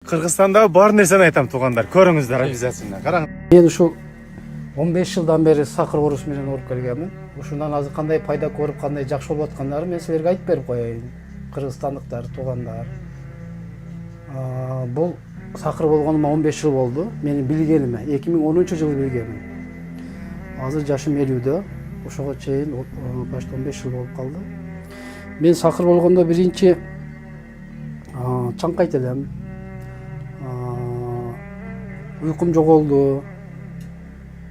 Кыргызстанда бар нерсени айтам туугандар. Көрүңүздөр обязательно. Караңыз. Мен ушул 15 жылдан бери сакыр оорусу менен ооруп келгенмин. Ушундан азыр кандай пайда көрүп, кандай жакшы болуп аткандарын мен силерге айтып берип коеюн. Кыргызстандыктар, туугандар. Бул сакыр болгонума 15 жыл болду. Менин билгениме 2010-жылы билгенмин. Азыр жашым 50-дө. Ошого чейин почти 15 жыл болуп калды. Мен сакыр болгондо биринчи чаңкайт элем. Уйкум жоголду.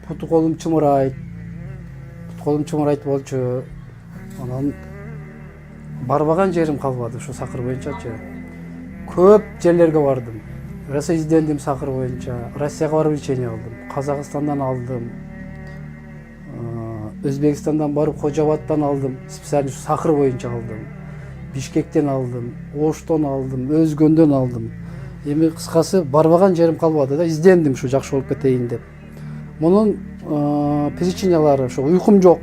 Путу колум чымырайт. Колум чымырайт болчу. Анан барбаган жерим калбады ушу сакыр боюнчачы. Көп жерлерге бардым. Роса издендим сакыр боюнча. Россияга барып лечение алдым. Казакстандан алдым. Өзбекстандан барып Кожобаттан алдым. Специально сакыр боюнча алдым. Бишкектен алдым, Оштон алдым, Өзгөндөн алдым. Эми кыскасы барбаган жерим калбады да, издендим ушу жакшы болуп кетейин деп. Мунун причиналары ушу уйкум жок.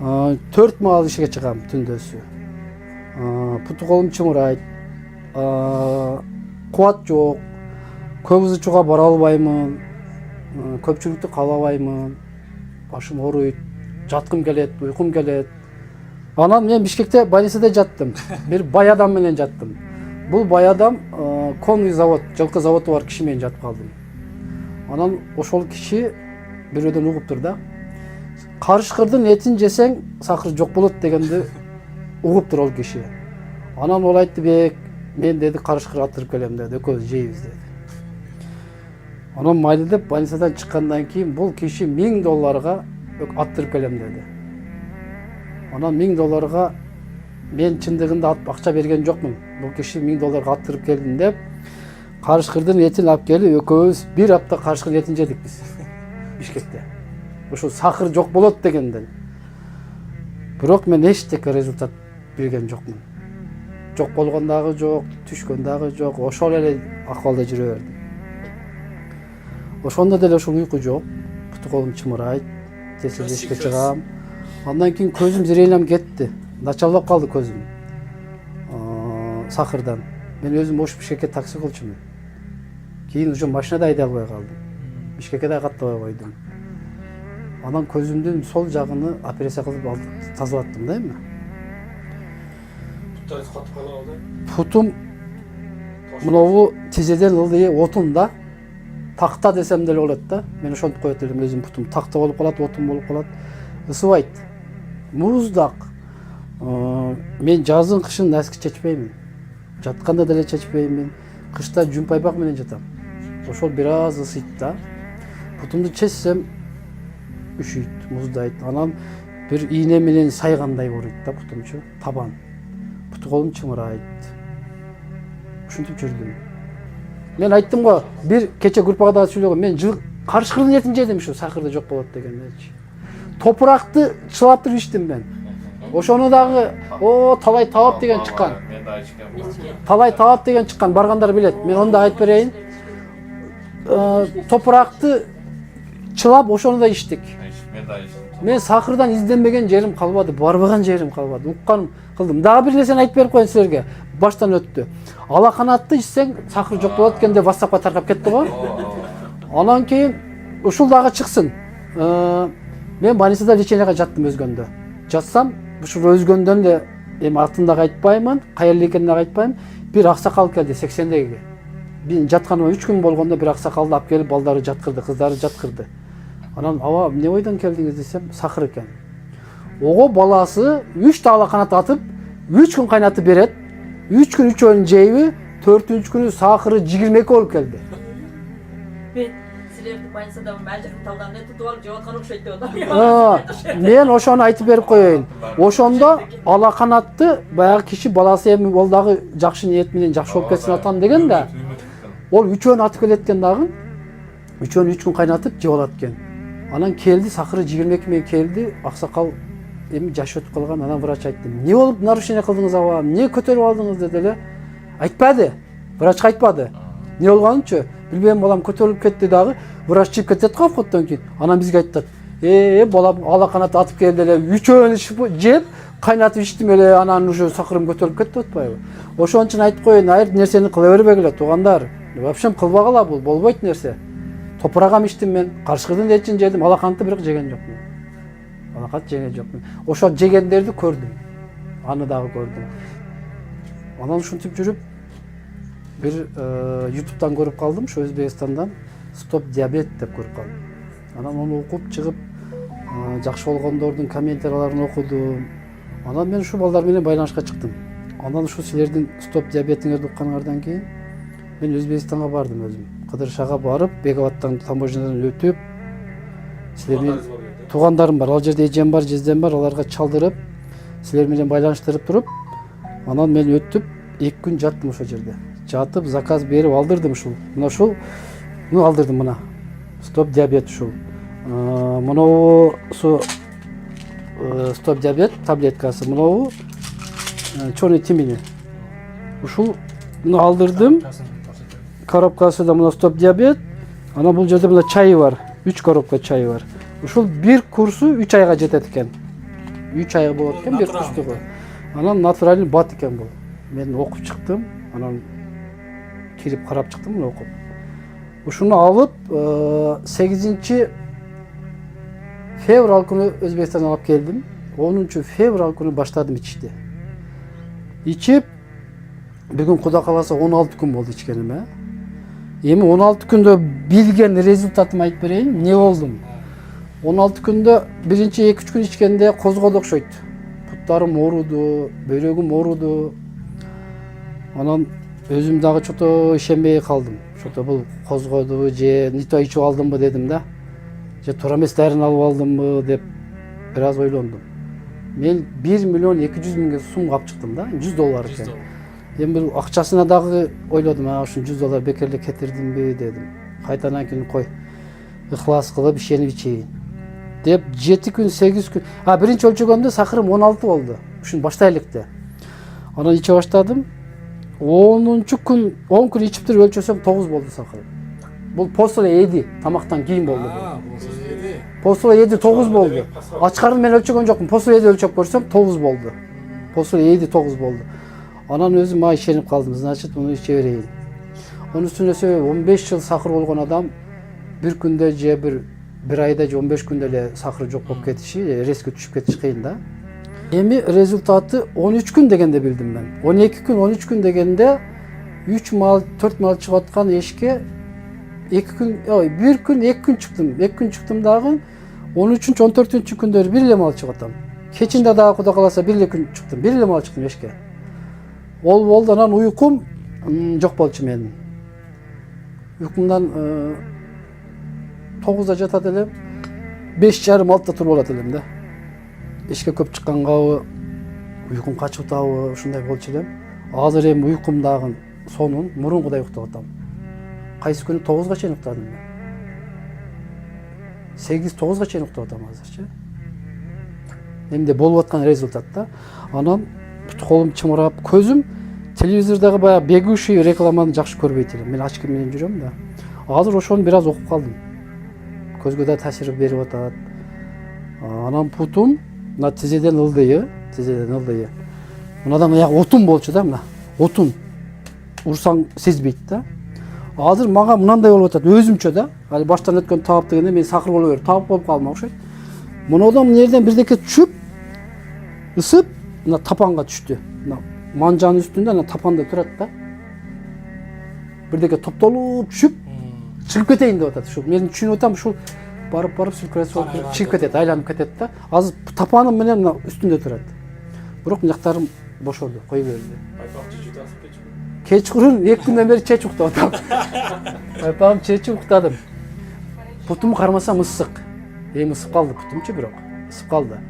4 маал ишке чыгам түндөсү. Путу колум чымырайт. Кубат жок. Көп узучуга бара албаймын. Көпчүлүктү каалабаймын. Башым ооруйт. Жаткым келет, уйкум келет. Анан мен Бишкекте больницада жаттым. Бир бай адам менен жаттым. Бул бай адам конный завод, жылкы заводу бар киши менен жатып калдым. Анан ошол киши бирөөдөн угуптур да. Карышкырдын этин жесең сакыр жок болот дегенди угуптур ол киши. Анан ол айтты, бек, мен деди карышкыр атырып келем деди, экөөбүз жейбиз деди. Анан майда деп больницадан чыккандан кийин бул киши $1000 аттырып келем деди. Анан $1000 мен чындыгында акча берген жокмун. Бул киши $1000 аттырып келдим деп, карышкырдын этин алып келип, экөөбүз бир апта карышкырдын этин жедик биз Бишкекте. Ошо сакыр жок болот дегенден. Бирок мен эчтеке результат берген жокмун. Жок болгон дагы жок, түшкөн дагы жок. Ошол эле акыбалда жүрө бердим. Ошондо деле ушул уйку жок. Путу колум чымырайт, тез ишке чыгам. Андан кийин көзүм зрениям кетти. Начарлап калды көзүм. Сакырдан. Мен өзүм ош Бишкекке такси кылчумун. Кийин уже машинада айдай албай калдым. Бишкекке да каттабай койдум. Анан көзүмдүн сол жагыны операция кылып тазалаттым да эми. Путтарыңыз катып калды? Путум мынабу тизеден ылдый отун да. Такта десем деле болот да. Мен ошентип коет элем өзүм путум. Такта болуп калат, отун болуп калат. Ысыбайт. Муздак. Мен жазын кышын носки чечпеймин. Жатканда деле чечпеймин. Кышта жумпайбак менен жатам. Ошол бир аз ысыйт да. Путумду чечсем үшүйт, муздайт. Анан бир ийне менен сайгандай ооруйт да путумчу, табан. Путу колум чымырайт. Ушинтип жүрдүм. Мен айттым го, бир кече группага да сүйлөгөм. Мен карышкырдын этин жедим ушу сакырда жок болот дегендечи. Топуракты чылаптырып иштим мен. Ошону дагы талай табап деген чыккан. Мен да ичкем. Талай табап деген чыккан, баргандар билет. Мен onu da айтып берейин. Топуракты чылап ошону да иштик. Мен да ичтим. Мен сакырдан изденбеген жерим калбады, барбаган жерим калбады. Укканым кылдым. Дагы бир нерсени айтып берип коеюн силерге. Баштан өттү. Алаканатты ичсең сакыр жок болот экен деп WhatsAppка таркап кетти го. Анан кийин ушул дагы чыксын. Мен больницада лечениеге жаттым Өзгөндө. Жатсам, ушул Өзгөндөн да эми атын дагы айтпаймын, кайерли экенин дагы айтпайм. Бир аксакал келди 80-деги. Мен жатканыма 3 күн болгондо бир аксакалды алып келип балдары жаткырды, кыздары жаткырды. Анан аба эмне ойдон келдиңиз десем, сакыр экен. Ого баласы 3 та алаканат атып, 3 күн кайнатып берет. 3 күн 3 öğün жейби, 4-үнчү күнү сакыры 22 болуп келди. Мен силерди больницада мажырын талдан тутуп алып жеп аткан окшойт деп атам. Мен ошону айтып берип коеюн. Ошондо алаканатты баягы киши баласы эми ол дагы жакшы ниет менен жакшы болуп кетсин атам деген да. Ол 3 öğün атып келет экен дагы. 3 öğün 3 күн кайнатып жеп алат экен. Анан келди, сакыры 22 менен келди, аксакал эми жаш өтүп калган. Анан врач айтты, эмне болуп нарушение кылдыңыз аба, эмне көтөрүп алдыңыз деди эле. Айтпады. Врачка айтпады. Эмне болгонунчу? Билбейм, балам көтөрүлүп кетти дагы. Врач чыгып кетет го входдон кийин. Анан бизге айтты, балам алаканат атып келди эле үчөөнү жеп кайнатып ичтим эле, анан уже сакырым көтөрүлүп кетти атпайбы. Ошон үчүн айтып коеюн, айыр нерсени кыла бербегиле туугандар. Вообще кылбагыла, бул болбойт нерсе. Топурагам ичтим мен, карышкырдын эчин жедим, алакантты бирок жеген жокмун. Алакант жеген жокмун. Ошо жегендерди көрдүм. Аны дагы көрдүм. Анан ушинтип жүрүп бир YouTube'дан көрүп калдым, ошо Өзбекстандан стоп диабет деп көрүп калдым. Анан onu окуп чыгып, жакшы болгондордун комментарияларын окудум. Анан мен ушул балдар менен байланышка чыктым. Анан ушу силердин стоп диабетиңерди укканыңардан кийин мен Өзбекстанга бардым өзүм. Кыдыршага барып, Беговаттан таможнядан өтүп, силер менен туугандарым бар, ал жерде эжем бар, жездем бар, аларга чалдырып, силер менен байланыштырып туруп, анан мен өтүп 2 күн жаттым ошол жерде. Жатып, заказ берип алдырдым ушул. Мына ушул, алдырдым мына. Стоп диабет ушул. Мынау стоп диабет таблеткасы, мынау чорный тимини. Ушул алдырдым. Коробкасы да мына стоп диабет. Анан бул жерде мына чайы бар. 3 коробка чайы бар. Ушул бир курсу 3 айга жетет экен. 3 ай болот экен бир курстугу. Анан натуральный бат экен бул. Мен окуп чыктым. Анан кирип карап чыктым мына окуп. Ушуну алып 8 февраль күнү Өзбекстандан алып келдим. 10 февраль күнү баштадым ичишти. Ичип бүгүн Кудай кааласа 16 күн болду ичкениме. Эми 16 күндө билген результатымды айтып берейин. Эмне болдум? 16 күндө биринчи 2-3 күн ичкенде козгоду окшойт. Буттарым ооруду, бөйрөгүм ооруду. Анан өзүм дагы чото ишенбей калдым. Чото бул козгоду же нито ичип алдымбы дедим да. Же туура эмес дарыны алып алдымбы деп бир аз ойлондум. Мен 1 миллион 200 миңге сум кап чыктым да, $100 экен. Эми бул акчасына дагы ойлодум, ушун $100 бекерли кетирдимби дедим. Кайтадан кийин кой, ыхлас кылып ишенип ичейин деп 7 күн 8 күн. Биринчи өлчөгөмдө сакырым 16 болду. Ушуну баштайлык. Анан иче баштадым. 10 күн ичип туруп өлчөсөм 9 болду сакырым. Бул после еди, тамактан кийин болду бул. После еди 9 болду. Ачкарды мен өлчөгөн жокмун. После еди өлчөп көрсөм 9 болду. После еди 9 болду. Анан өзүм ишенип калдым. Значит, муну иче берейин. Онун үстүнө 15 жыл сакыр болгон адам бир күндө же бир айда же 15 күндө эле сакыры жок болуп кетиши, резко түшүп кетиш кыйын да. Эми результаты 13 күн дегенде билдим мен. 12 күн, 13 күн дегенде 3 мал, 4 мал чыгып аткан эшикке 1 күн 2 күн чыктым. 2 күн чыктым дагы 13-14 күндөрү бир эле мал чыгып атам. Кечинде дагы Кудай кааласа бир эле күн чыктым. Бир эле мал чыктым эшикке. Ол болду, анан уйкум жок болчу менин. Уйкумдан 9да жатат элем. 5:30-6да туруп алат элем да. Эшикке көп чыккангабы, уйкум качып атабы, ушундай болчу элем. Азыр эми уйкум дагы сонун, мурункудай уктап атам. Кайсы күнү 9га чейин уктадым мен. 8-9га чейин уктап атам азырчы. Эмне болуп аткан результат да. Анан бүт колум чымырап, көзүм телевизордогу баягы бегущий рекламаны жакшы көрбөйт элем. Мен очки менен жүрөм да. Азыр ошону бир аз окуп калдым. Көзгө да таасир берип атат. Анан путум мына тизеден ылдыйы. Мынадан аяк отун болчу да, мына. Отун. Урсаң сезбейт да. Азыр мага мынандай болуп атат, өзүмчө да. Али баштан өткөн таап дегенде мен сакыр боло берип, таап болуп калдым окшойт. Мынадан мына жерден бирдеке түшүп, ысып, мына тапанга түштү. Мына манжанын үстүндө мына тапанда турат да. Бирдеке топтолуп түшүп, чыгып кетейин деп атат. Ушул мен түшүнүп атам, ушул барып сүркүрөп чыгып кетет, айланып кетет да. Азыр тапаным менен мына үстүндө турат. Бирок мыяктарым бошорду, кой берди. Кечкурун 2 күндөн бери чечип уктап атам. Айпагым чечип уктадым. Путум кармасам ысык. Эми ысып калды путумчу, бирок ысып калды.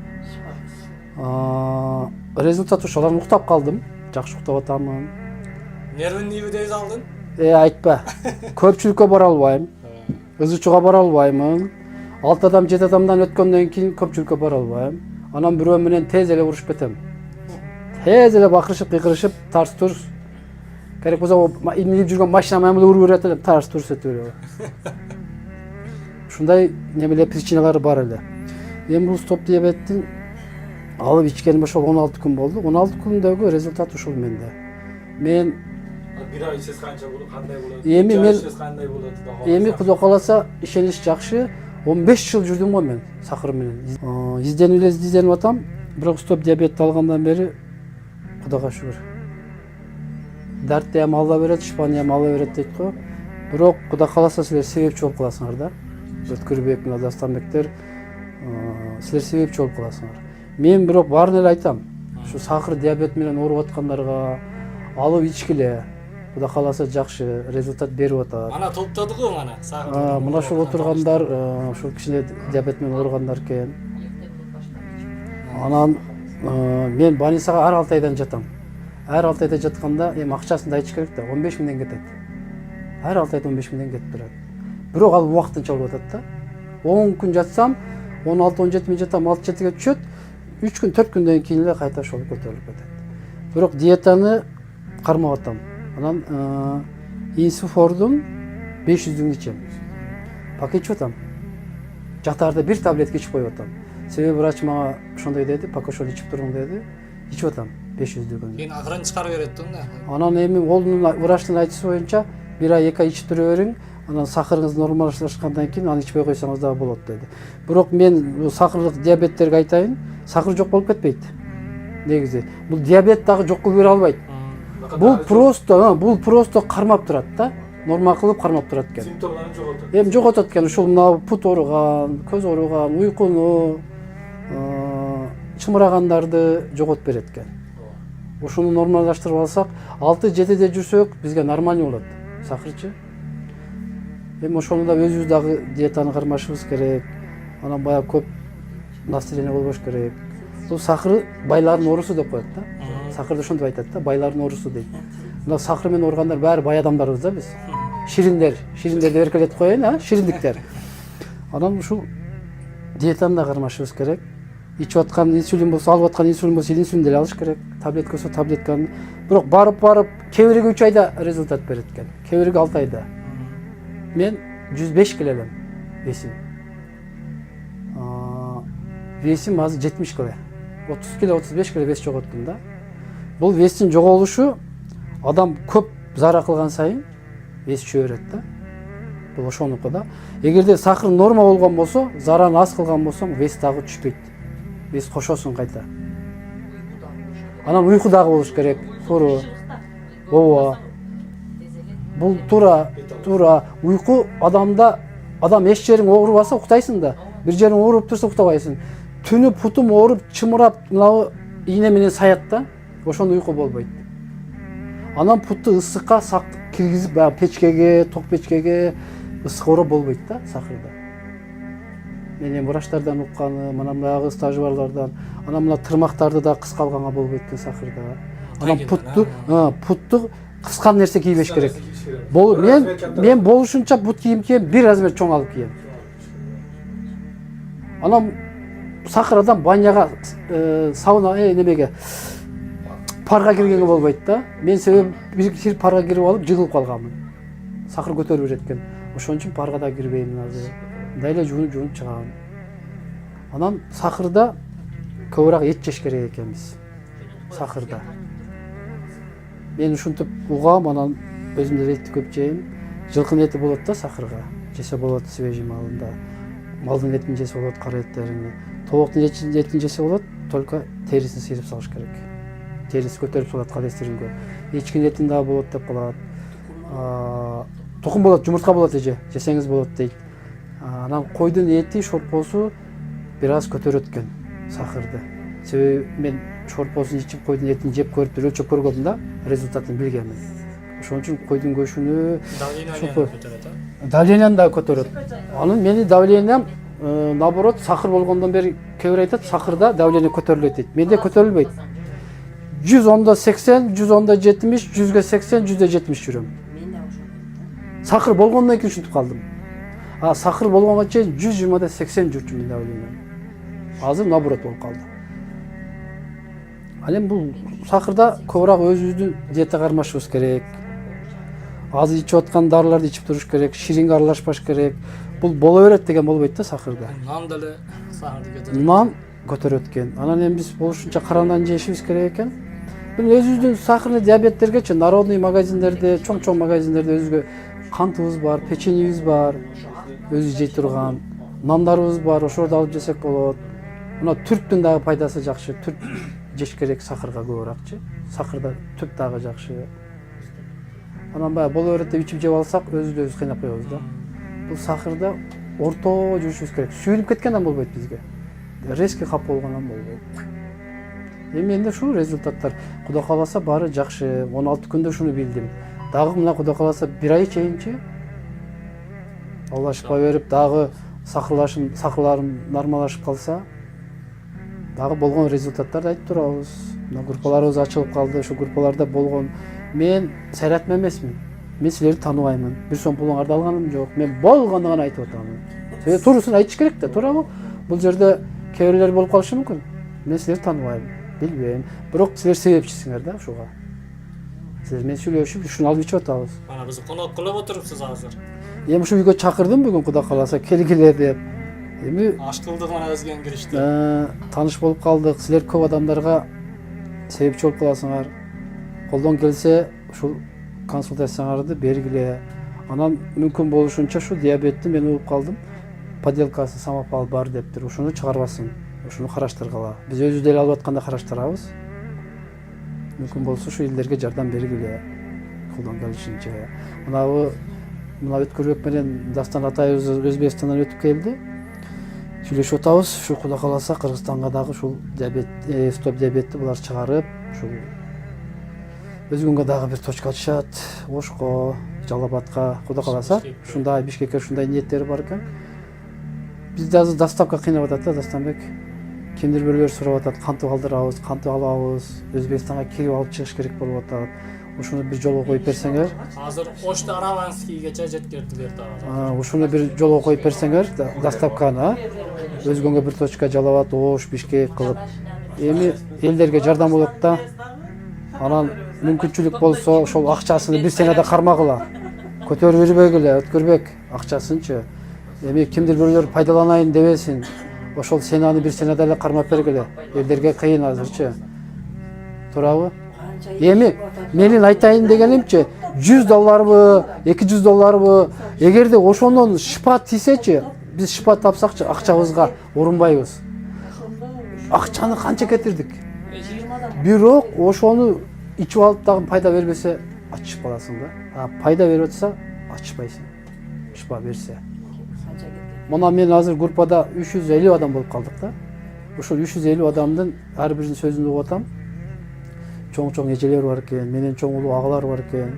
Результат ошолардан уктап калдым. Жакшы уктап атамын. Нервин нивидейз алдын? Айтпа. Көпчүлүккө бара албайм. Ызычууга бара албаймын. 6 адам 7 адамдан өткөндөн кийин көпчүлүккө бара албайм. Анан бирөө менен тез эле урушуп кетем. Тез эле бакырышып, кыйкырышып, тарс турс. Керек болсо минип жүргөн машина менен эле уруп берет элем, тарс турс этип берет. Ушундай немелер причиналары бар эле. Эми бул стоп диабеттин алып ичкеним ошол 16 күн болду. 16 күндөгү результат ушул менде. Мен Bir ay içesiz kança bulup kanday bulup. Эми İki ay мен içesiz kanday bulup. эми Кудо кааласа ишенич жакшы. 15 жыл жүрдүм го мен сакыр менен. Изденип атам. Бирок стоп диабетти алгандан бери Кудога шүгүр. Дартты ала берет, шифаны ала берет дейт го. Бирок Куда кааласа силер себепчи болуп каласыңар да. Өткүрбек менен Дастанбектер силер себепчи болуп каласыңар. Мен бирок баарын эле айтам. Ушу сакыр диабет менен ооруп аткандарга алып ичкиле. Куда кааласа жакшы результат берип атат. Ана топтоду го мана сагыр. Мына ушул отургандар ушул кичине диабет менен ооругандар экен. Анан мен больницага ар 6 айдан жатам. Ар 6 айда жатканда эми акчасын да айтыш керек да 15 миңден кетет. Ар 6 айда 15 миңден кетип турат. Бирок ал убактынча болуп атат да. 10 күн жатсам 16-17 миң жатам, 6-7ге түшөт. 3 күн 4 күндөн кийин эле кайта ошол көтөрүлүп кетет. Бирок диетаны кармап атам. Анан инсуфордун 500-дүн ичем. Пакет ичип атам. Жатаарда бир таблетка ичип коюп атам. Себеби врач мага ошондой деди, пока ошол ичип туруң деди. Ичип атам 500-дүгүн. Кийин акырын чыгарып берет да. Анан эми врачтын айтышы боюнча 1 ай 2 ай ичип тура бериң, анан сакырыңыз нормалашкандан кийин аны ичпей койсоңуз дагы болот деди. Бирок мен сакырлык диабеттерге айтайын, сакыр жок болуп кетпейт. Негизи бул диабет дагы жок кылып бере албайт. Бул просто кармап турат да. Норма кылып кармап турат экен. Симптомдорун жоготот. Эми жоготот экен. Ушул мына пут ооруган, көз ооруган, уйкуну, чымырагандарды жоготуп берет экен. Ушуну нормалдаштырып алсак, 6-7де жүрсөк, бизге нормальный болот. Сакырчы. Эми ошону да өзүбүз дагы диетаны кармашыбыз керек. Анан баягы көп настроение болбош керек. Бул сакыр байлардын оорусу деп коет да. Сакырды ошондой айтат да, байлардын оорусу дейт. Мына сакыр менен ооругандар баары бай адамдарбыз да биз. Шириндер деп эркелетип коеюн, шириндиктер. Анан ушул диетаны да кармашыбыз керек. Ичип аткан инсулин болсо, алып аткан инсулин болсо, инсулин деле алыш керек. Таблетка болсо, таблетканы. Бирок барып кээ бириги 3 айда результат берет экен. Кээ бириги 6 айда. Мен 105 кило элем весим. Весим азыр 70 кило. 30 кило, 35 кило вес жоготтум да. Бул вестин жоголушу адам көп зара кылган сайын вес түшө берет да. Бул ошонуку да. Эгерде сакыр норма болгон болсо, зараны аз кылган болсоң, вес дагы түшпөйт. Вес кошосуң кайта. Анан уйку дагы болуш керек. Туура. Ооба. Бул туура уйку адам эч жериң оорубаса уктайсың да. Бир жериң ооруп турса уктабайсың. Түнү путум ооруп, чымырап, мына ийне менен саят да. Ошондо уйку болбойт. Анан путту ысыкка киргизип, печкеге, ток печкеге ысык ооруп болбойт да сакырда. Мен эми врачтардан укканым, анан дагы стажерлардан, анан мына тырмактарды да кыскалганга болбойт экен сакырда. Анан путту кыскан нерсе кийбеш керек. Мен болушунча бут кийим кийем, бир размер чоң алып кийем. Анан сакыр адам баняга, сауна, немеге парга киргенге болбойт да. Мен себеби бир парга кирип алып жыгылып калганмын. Сакыр көтөрүп берет экен. Ошон үчүн парга да кирбейм азыр. Мындайлы жуунуп чыгам. Анан сакырда көбүрөөк эт жеш керек экен биз. Сакырда. Мен ушинтип угам, анан өзүм деле этти көп жейм. Жылкын эти болот да сакырга. Жесе болот свежий малында. Малдын этин жесе болот, кара эттерин. Тобоктун этин жесе болот, только терисин сыйрып салыш керек. Терisi көтөрүп салат холестеринге. Эчкинин этин дагы болот деп калат. Тукум болот, жумуртка болот жесеңиз болот дейт. Анан койдун эти, шорпосу бир аз көтөрөт экен сакырды. Себеби мен шорпосун ичип, койдун этин жеп көрүп, өлчөп көргөм да, результатын билгенмин. Ошон үчүн койдун көшүнү, давленияны да көтөрөт. Анын менин давлениям наоборот сакыр болгондон бери кээ бир айтат, сакырда давление көтөрүлөт дейт. Менде көтөрүлбөйт. 110'da 80, 110'da 70, 100'e 80, 100'e 70 жүрөм. Сакыр болгондон кийин ушинтип калдым. Сакыр болгонго чейин 120'da 80 жүрчүмүн деп ойлойм. Азыр наоборот болуп калды. Ал эми бул сакырда көбүрөөк өзүбүздүн диета кармашыбыз керек. Азыр ичип аткан дарыларды ичип туруш керек, ширинге аралашпаш керек. бул боло берет деген болбойт да сахарда. Нан деле сахарды көтөрөт. Нан көтөрөт экен. Анан эми биз болушунча карандан жешибиз керек экен. Бул өзүбүздүн сахарный диабеттергечи народный магазиндерде, чоң магазиндерде өзгө кантыбыз бар, печеньебиз бар, өзү жей турган, нандарыбыз бар, ошолорду алып жесек болот. Мына түрттүн дагы пайдасы жакшы. Түрт жеш керек сахарга көбүрөөкчү. Сахарда түп дагы жакшы. Анан баягы боло берет деп ичип жеп алсак, өзүбүз кыйнап коебуз да. Бул сахарда орто жүрүшүбүз керек. Сүйүнүп кеткенден болбойт бизге. Резкий кап болгондон болбойт. Эми энди ушул результаттар Кудай кааласа баары жакшы. 16 күндө шуну билдим. Дагы мына Кудай кааласа 1 ай чейинчи Алла шифа берип, дагы сахарларым нормалашып калса, дагы болгон результаттарды айтып турабыз. Мына группаларыбыз ачылып калды. Ошо группаларда болгон мен сайратма эмесмин. Мен силерди тааныбаймын. Бир сом пулуңарды алганым жок. Мен болгону гана айтып атамын. Себеби туруусун айтыш керек да, туурабы? Бул жерде кээ бирлер болуп калышы мүмкүн. Мен силерди тааныбайм, билбейм. Бирок силер себепчисиңер да ушуга. Силер менен сүйлөшүп, ушуну алып ичип атабыз. Mana bizni qonaq qilib o'tiribsiz hozir. Эми ушу үйгө чакырдым бүгүн Кудай кааласа келгиле деп. Эми Аш кылдык mana өзгөн киришти. Тааныш болуп калдык. Силер көп адамдарга себепчи болуп каласыңар. Колдон келсе ушул консультацияларды бергиле. Анан мүмкүн болушунча ушу диабетти мен угуп калдым. Поделкасы самопал бар дептир. Ушуну чыгарбасын. Ушуну караштыргыла. Биз өзүбүз деле алып атканда караштырабыз. Мүмкүн болсо ушу элдерге жардам бергиле. Колдон келишинче. Мына өткөрбек менен Дастан атайыбыз Өзбекстандан өтүп келди. Сүйлөшүп атабыз. Ушу Кудай кааласа Кыргызстанга дагы ушул диабет, стоп диабетти булар чыгарып, ушул Өзгөнгө дагы бир точка ачышат. Ошко, Жалал-Абадка, Кудай кааласа, ушундай Бишкекке ушундай ниеттери бар экен. Бизди азыр доставка кыйнап атат да, Дастанбек. Кимдир бирөөлөр сурап атат, кантип алдырабыз, кантип алабыз, Өзбекстанга кирип алып чыгыш керек болуп атат. Ушуну бир жолго коюп берсеңер. Азыр Ошто Араванскийгече жеткирди берди агы. Ушуну бир жолго коюп берсеңер, доставканы, Өзгөнгө бир точка Жалал-Абад, Ош, Бишкек кылып, эми элдерге жардам болот да. Анан мүмкүнчүлүк болсо, ошол акчасын бир сенада кармагыла. Көтөрүп бербегиле, Өткөрбек акчасынчы. Эми кимдир бирөөлөр пайдаланайын дебесин. Ошол сенаны бир сенада эле кармап бергиле. Элдерге кыйын азырчы. Туурабы? Эми менин айтайын дегенимчи, $100 $200 эгерде ошондон шифа тийсечи, биз шифа тапсакчы акчабызга урунбайбыз. Акчаны канча кетирдик? Бирок ошону ичип алып дагы пайда бербесе, ачышып каласың да. Пайда берип атса, ачышпайсың. Шифа берсе. Мына мен азыр группада 350 адам болуп калдык да. Ошол 350 адамдын ар биринин сөзүн угуп атам. Чоң эжелер бар экен, менен чоң улуу агалар бар экен.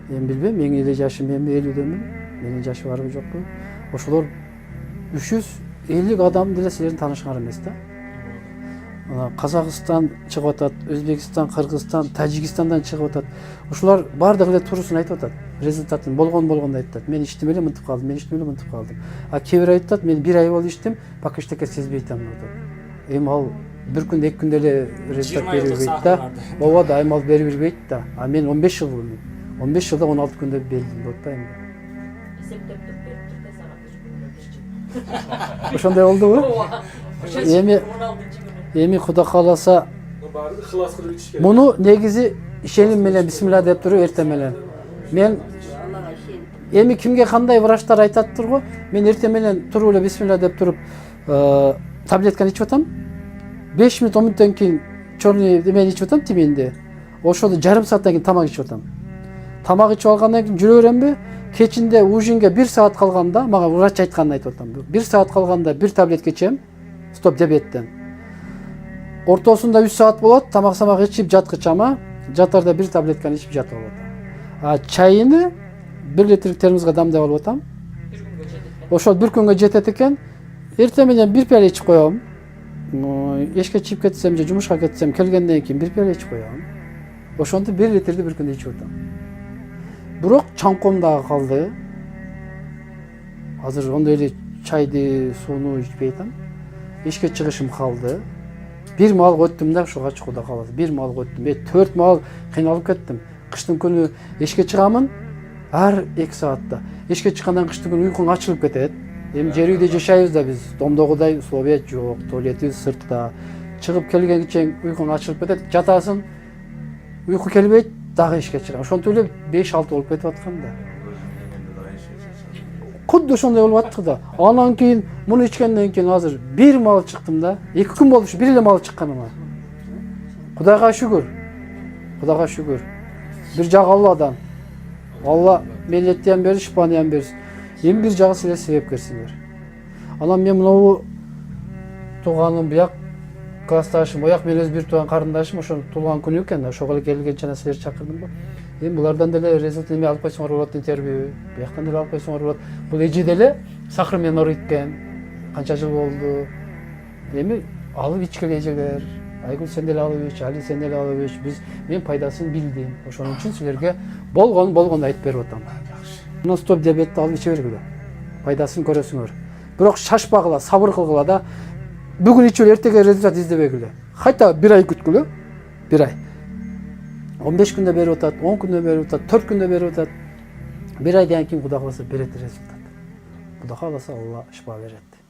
Мен билбейм, менин эле жашым, мен 50дөмүн. Менин жашы барбы жокпу? Ошолор 350 адам деле силердин таанышыңар эмес да. Казакстан чыгып атат, Өзбекстан, Кыргызстан, Тажикстандан чыгып атат. Ошолар бардыгы эле туруусун айтып атат. Результатын болгон айтып атат. Мен иштим эле мынтип калдым, мен иштим эле мынтип калдым. Кээ бир айтып атат, мен 1 ай болуп иштим, пока эчтеке сезбей атам деп. Эми ал бир күндө 2 күндө эле результат берип бербейт да. Ооба да, айым ал берип бербейт да. Мен 15 жыл болду. 15 жылда 16 күндө бердим деп атпаймынбы? Эсептеп берип турду сага. Ошондой болдубу? Эми Кудай кааласа Ихлас кылып ичиш керек. муну негизи ишеним менен бисмилла деп туруп эртең менен. Мен эми кимге кандай врачтар айтаттыр го, мен эртең менен туруп эле бисмилла деп туруп таблетканы ичип атам. 5 минут 10 мүнөттөн кийин чорный эмени ичип атам, тиминди. Ошондо жарым сааттан кийин тамак ичип атам. Тамак ичип алгандан кийин жүрө беремби? Кечинде ужинге 1 саат калганда, мага врач айтканын айтып атам. 1 саат калганда 1 таблетка ичем, стоп диабеттен. Ортосунда 3 саат болот, тамак ичип жаткычама, жатарда 1 таблетканы ичип жатып алат. Чайыны 1 литрдик термоско дамдап алып атам. Ошол 1 күнгө жетет экен. Эртең менен 1 пиала ичип коем. Эшке чыгып кетсем же жумушка кетсем, келгенден кийин 1 пиала ичип коем. Ошондо 1 литрди 1 күндө ичип атам. Бирок чаңком дагы калды. Азыр ондой эле чайды, сууну ичпей атам. Эшке чыгышым калды. 1 маал өттүм да ушуга Кудай кааласа. 1 маал өттүм. 4 маал кыйналып кеттим. Кыштын күнү эшке чыгамын, ар 2 саатта. Эшке чыккандан кыштын күнү уйкуң ачылып кетет. Эми жер үйдө жашайбыз да биз. Домдогудай свобет жок, туалетибиз сыртта. Чыгып келген кичен уйкуң ачылып кетет, жатасың. Уйку келбейт, дагы ишке чыгам. Ошентип эле 5-6 болуп кетип аткан да. Кудду ошондой болуп аттык да. Анан кийин муну ичкенден кийин азыр бир мал чыктым да. 2 күн болду ушу бир эле мал чыкканыма. Кудайга шүгүр. Кудайга шүгүр. Бир жагы Алладан. Алла меллетти ham берди, шипаны ham берсин. Эми бир жагы силер себепкерсиңер. Анан мен мынау тууганым буяк классташым, ояк менен өз бир тууган карындашым ошо туулган күнү экен да. Ошого эле келгенче ана силерди чакырдым ба. Эми булардан деле результат эме алып койсоңор болот дейтерби? Бияктан деле алып койсоңор болот. Бул эже деле сахар менен орuytкен. Канча жыл болду. Эми алып ичкиле эжелер. Айгүл сен деле алып ич, Али сен деле алып ич. Мен пайдасын билдим. Ошон үчүн силерге болгон айтып берип атам. Мына стоп диабетти алып иче бергиле. Пайдасын көрөсүңөр. Бирок шашпагыла, сабыр кылгыла да. Бүгүн ичип эртеге результат издебегиле. Кайта 1 ай күткүлө. 1 ай. 15 күндө берип атат, 10 күндө берип атат, 4 күндө берип атат. 1 айдан кийин Кудай кааласа берет результат. Кудай кааласа Алла шифа берет.